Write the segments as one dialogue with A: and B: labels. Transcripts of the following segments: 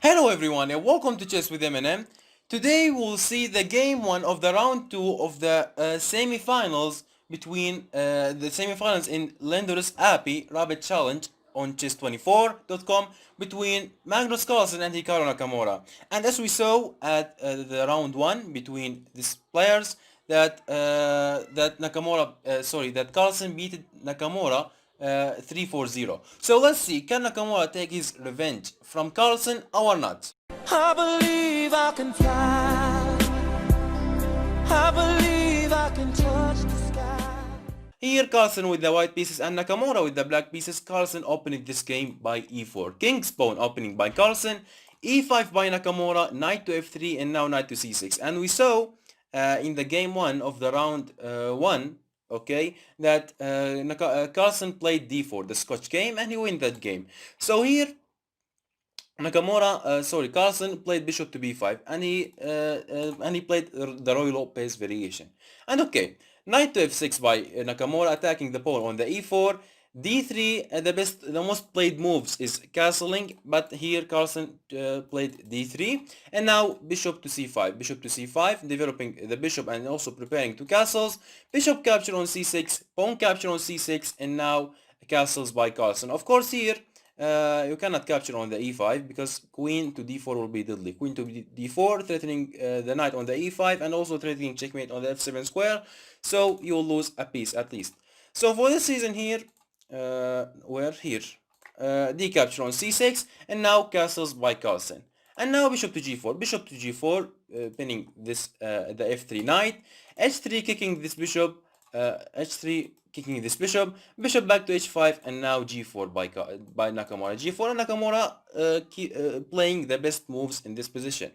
A: Hello everyone and welcome to Chess with M&M. Today we'll see the game 1 of the round 2 of the semi-finals between the semi-finals in Lindores Abbey Rabid Challenge on chess24.com between Magnus Carlsen and Hikaru Nakamura. And as we saw at the round 1 between these players that Carlsen beat Nakamura 3-4-0. So let's see, can Nakamura take his revenge from Carlsen or not?
B: I believe I can fly. I believe I can touch the sky.
A: Here Carlsen with the white pieces and Nakamura with the black pieces. Carlsen opening this game by e4. King's pawn opening by Carlsen. e5 by Nakamura. Knight to f3 and now knight to c6. And we saw in the game 1 of the round 1, okay, that Carlsen played d4, the Scotch game, and he win that game. So here Carlsen played bishop to b5 and he played the Roy Lopez variation. And okay, knight to f6 by Nakamura attacking the pawn on the e4. d3, the most played moves is castling, but here Carlsen played d3, and now bishop to c5, developing the bishop and also preparing to castles. Bishop capture on c6, pawn capture on c6, and now castles by Carlsen. Of course here you cannot capture on the e5 because queen to d4 will be deadly. Queen to d4 threatening the knight on the e5 and also threatening checkmate on the f7 square, so you will lose a piece at least. So for this reason here, we're here, d capture on c6 and now castles by Carlsen. And now bishop to g4, pinning this the f3 knight, h3 kicking this bishop, h3 kicking this bishop, bishop back to h5, and now g4 by Nakamura. G4 and Nakamura playing the best moves in this position.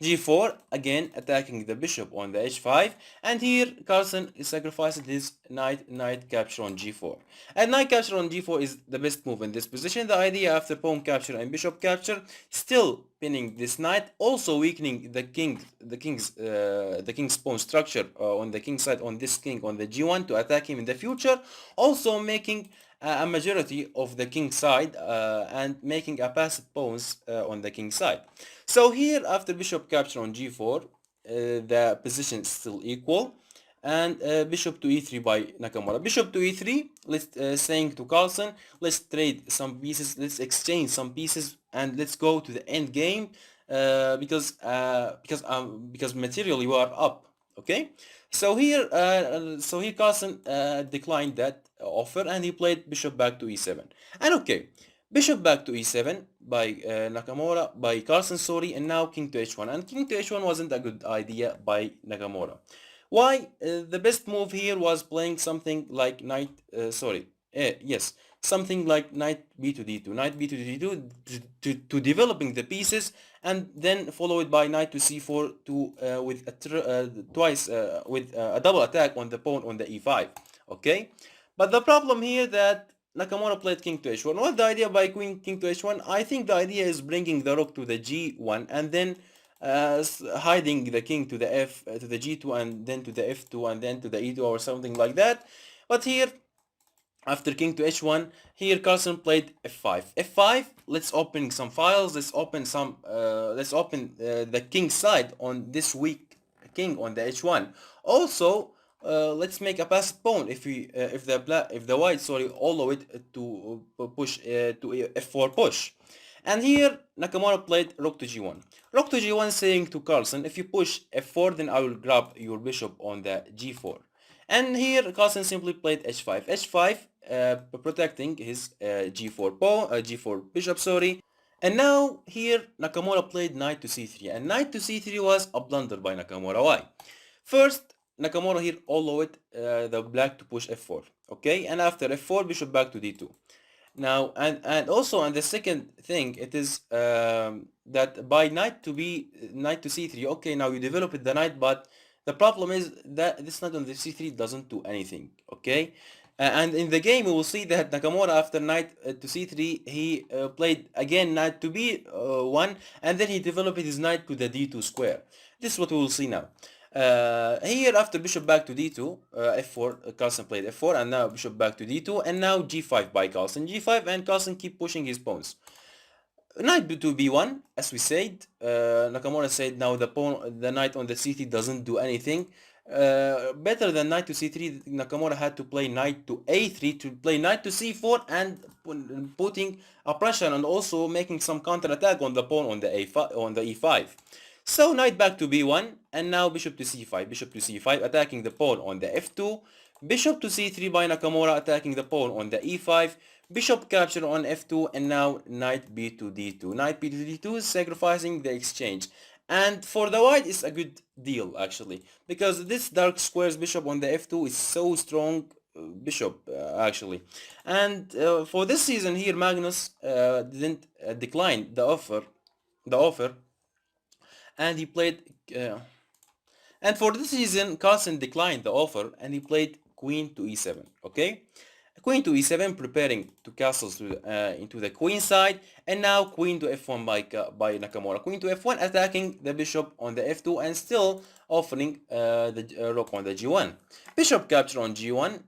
A: g4 again attacking the bishop on the h5, and here Carlsen sacrificed his knight capture on g4. And knight capture on g4 is the best move in this position. The idea after pawn capture and bishop capture, still pinning this knight, also weakening the king's pawn structure on the king side on this king on the g1 to attack him in the future, also making a majority of the king side and making a passive pawns on the king side. So here after bishop capture on g4, the position is still equal, and bishop to e3 by Nakamura. Bishop to e3, let's saying to Carlsen, let's trade some pieces, let's exchange some pieces, and let's go to the end game because materially we are up. Okay, so here Carlsen declined that offer and he played bishop back to e7. And okay, bishop back to e7 by Carlsen, sorry, and now king to h1. And king to h1 wasn't a good idea by Nakamura. Why? The best move here was playing something like something like knight b to d2, to developing the pieces, and then followed by knight to c4 with a double attack on the pawn on the e5. Okay, but the problem here that Nakamura played king to h1. What's the idea by king to h1? I think the idea is bringing the rook to the g1 and then hiding the king to the to the g2 and then to the f2 and then to the e2 or something like that. But here after king to h1, here Carlsen played f5. Let's open some files. Let's open the king side on this weak king on the h1. Also, let's make a passive pawn if the white allow it to push to f4 push. And here Nakamura played rook to g1. Rook to g1 saying to Carlsen, if you push f4 then I will grab your bishop on the g4. And here Carlsen simply played h5, protecting his g4 bishop, sorry. And now here Nakamura played knight to c3, and knight to c3 was a blunder by Nakamura. Why? First, Nakamura here allowed the black to push f4, okay, and after f4 bishop back to d2. Now and also, and the second thing, it is that by knight to c3, okay, now you developed the knight, but the problem is that this knight on the c3 doesn't do anything, okay. And in the game we will see that Nakamura after knight to c3 he played again knight to b1, and then he developed his knight to the d2 square. This is what we will see now. Here after bishop back to d2, f4, Carlsen played f4, and now bishop back to d2, and now g5 by Carlsen, g5, and Carlsen keep pushing his pawns. Knight to b1, as we said. Nakamura said now the knight on the c3 doesn't do anything. Better than knight to c3, Nakamura had to play knight to a3 to play knight to c4 and putting a pressure and also making some counter attack on the pawn on the e5. So knight back to b1 and now bishop to c5 attacking the pawn on the f2, bishop to c3 by Nakamura attacking the pawn on the e5, bishop capture on f2 and now knight b to d2. Knight b to d2 sacrificing the exchange. And for the white it's a good deal actually, because this dark squares bishop on the f2 is so strong bishop actually. And for this season here Magnus didn't decline the offer, and he played and for this season Carlsen declined the offer and he played queen to e7. Okay, queen to e7 preparing to castle into the queen side, and now queen to f1 by Nakamura. Queen to f1 attacking the bishop on the f2 and still offering the rook on the g1. Bishop capture on g1,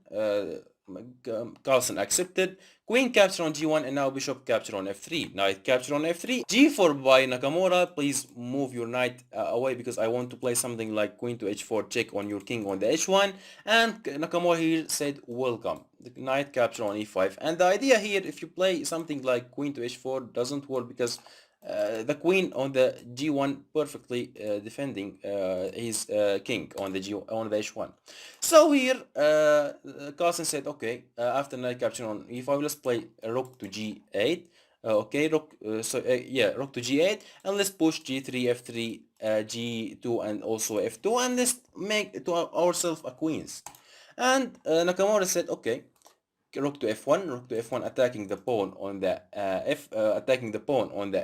A: Carlsen accepted. Queen capture on g1 and now bishop capture on f3. Knight capture on f3. g4 by Nakamura. Please move your knight away because I want to play something like queen to h4 check on your king on the h1. And Nakamura here said welcome. The knight capture on e5. And the idea here, if you play something like queen to h4, doesn't work because the queen on the g1 perfectly defending his king on the h1. So here Carlsen said, okay, after knight capture on e5, let's play rook to g8. Okay, rook to g8, and let's push g3, f3, g2, and also f2, and let's make to ourselves a queens. And Nakamura said, okay, rook to f1 attacking the pawn on the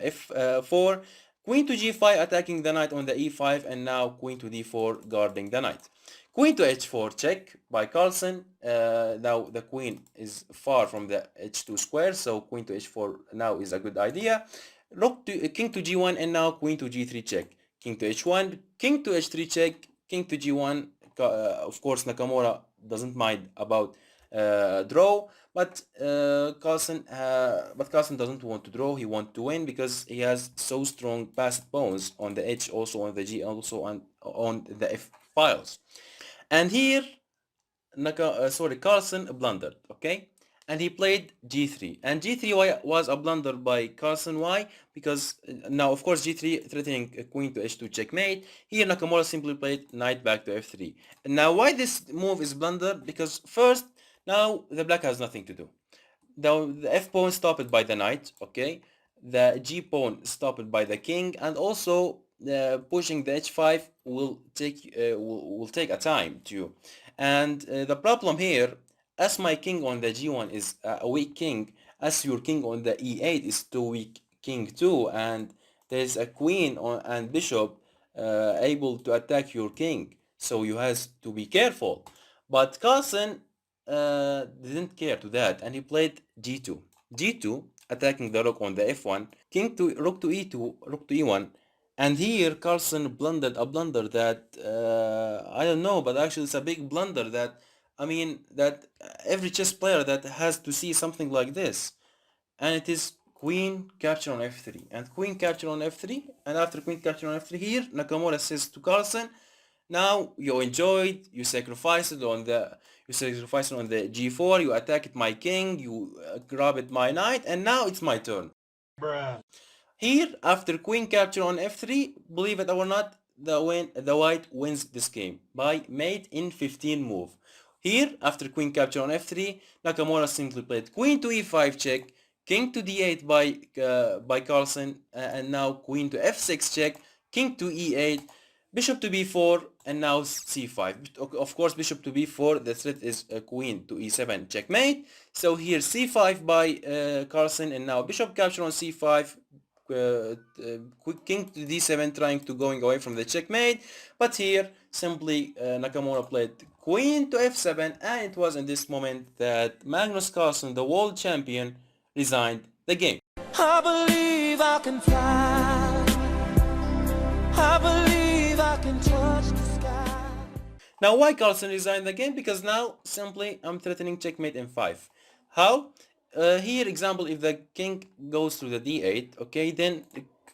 A: f4, queen to g5 attacking the knight on the e5, and now queen to d4 guarding the knight. Queen to h4 check by Carlsen. Now the queen is far from the h2 square, so queen to h4 now is a good idea. King to g1 and now queen to g3 check. King to h1, king to h3 check, king to g1. Of course Nakamura doesn't mind about draw, but Carlsen doesn't want to draw. He wants to win because he has so strong passed pawns on the h, also on the g, also on the f files. And here Carlsen blundered, okay, and he played g3, and g3 was a blunder by Carlsen. Why? Because now of course g3 threatening queen to h2 checkmate. Here Nakamura simply played knight back to f3. And now why this move is blunder? Because first, now the black has nothing to do. The f pawn stopped by the knight, okay, the g pawn stopped by the king, and also pushing the h5 will take a time too. And the problem here, as my king on the g1 is a weak king, as your king on the e8 is too weak king too, and there's a queen and bishop able to attack your king, so you have to be careful. But Carlsen didn't care to that, and he played g2 attacking the rook on the f1, king to rook to e2, rook to e1. And here Carlsen blundered a blunder that I don't know, but actually it's a big blunder that, I mean, that every chess player that has to see something like this. And it is queen capture on f3 and queen capture on f3, and after queen capture on f3 here Nakamura says to Carlsen, now you enjoyed, you sacrificed on the g4, you attacked my king, you grabbed my knight, and now it's my turn. Bruh. Here, after queen capture on f3, believe it or not, the white wins this game by mate in 15 move. Here, after queen capture on f3, Nakamura simply played queen to e5 check, king to d8 by Carlsen, and now queen to f6 check, king to e8, bishop to b4, and now c5. Of course, bishop to b4, the threat is queen to e7 checkmate. So here c5 by Carlsen, and now bishop capture on c5, king to d7 trying to going away from the checkmate. But here simply Nakamura played queen to f7, and it was in this moment that Magnus Carlsen, the world champion, resigned the game.
B: I believe I can fly. I believe I can touch the sky.
A: Now why Carlsen resigned the game? Because now simply I'm threatening checkmate in 5. How? here example, if the king goes to the d8, okay, then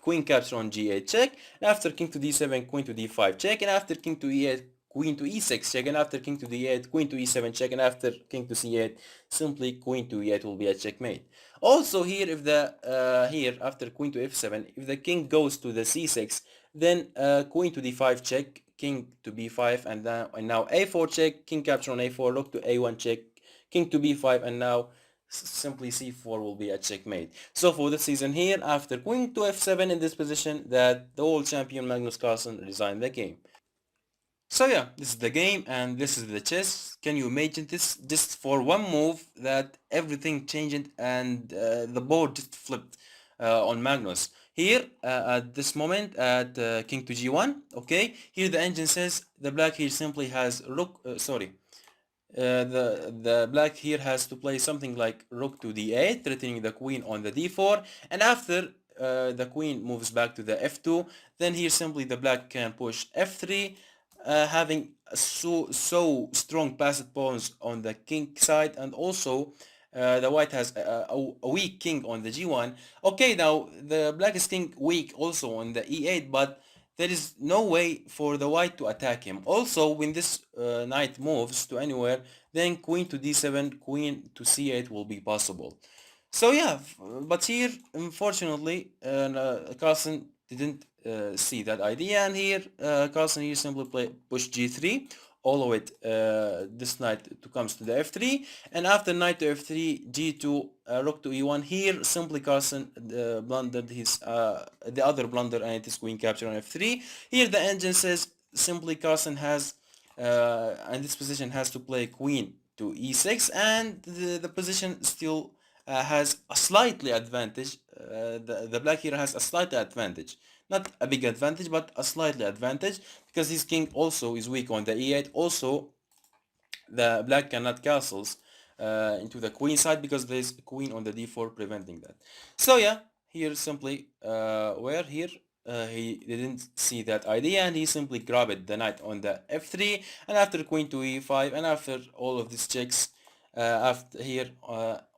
A: queen capture on g8 check, and after king to d7, queen to d5 check, and after king to e8, queen to e6 check, and after king to d8, queen to e7 check, and after king to c8, simply queen to e8 will be a checkmate. Also here, if the here after queen to f7, if the king goes to the c6, then queen to d5 check, king to b5, and now a4 check, king capture on a4, rook to a1 check, king to b5, and now simply c4 will be a checkmate. So for this season here, after queen to f7 in this position, that the world champion Magnus Carlsen resigned the game. So yeah, this is the game and this is the chess. Can you imagine this? Just for one move that everything changed and the board just flipped on Magnus. Here at this moment at king to g1, okay, here the engine says the black here simply has rook, the black here has to play something like rook to d8, threatening the queen on the d4, and after the queen moves back to the f2, then here simply the black can push f3, having so strong passive pawns on the king side, and also the white has a weak king on the g1. Okay, now the black is king weak also on the e8, but there is no way for the white to attack him. Also, when this knight moves to anywhere, then queen to d7, queen to c8 will be possible. So yeah, but here, unfortunately, Carlsen didn't see that idea, and here Carlsen here simply push g3, all with this knight to comes to the f3, and after knight to f3, g2, rook to e1. Here simply Carlsen blundered his the other blunder, and it is queen capture on f3. Here the engine says simply Carlsen has and this position has to play queen to e6, and the position still has a slightly advantage. The black here has a slightly advantage, not a big advantage, but a slightly advantage, because his king also is weak on the e8. Also, the black cannot castles into the queen side because there is a queen on the d4 preventing that. So yeah, here simply where here he didn't see that idea, and he simply grabbed the knight on the f3, and after queen to e5, and after all of these checks, after here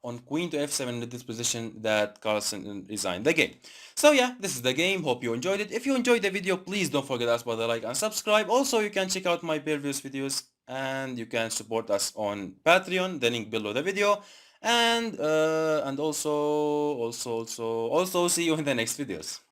A: on queen to f7 in this position, that Carlsen resigned the game. So yeah, this is the game. Hope you enjoyed it. If you enjoyed the video, please don't forget us by the like and subscribe. Also, you can check out my previous videos, and you can support us on Patreon, the link below the video, and also see you in the next videos.